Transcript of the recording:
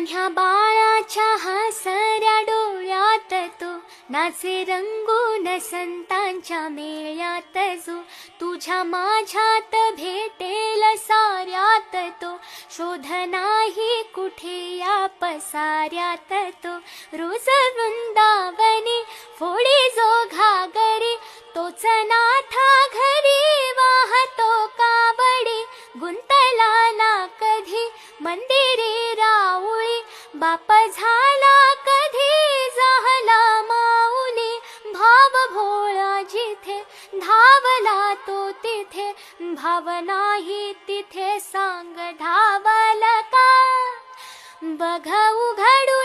लहान्या बाळाच्या हसऱ्या डोळ्यात तो नाचे रंगून संतांच्या मेळ्यात जो तुझ्या माझ्यात भेटेल साऱ्यात तो शोध नाही कुठे या पसाऱ्यात तो रोज वृंदावनी फोडी जो घागरी तोच नाथा घरी वाहतो कावडी गुंतला ना कधी मंदिरी राऊळी बाप झाला कधी झाला माऊली भाव भोळा जिथे धावला तो तिथे भाव नाही तिथे सांग धावला का बघ उघडून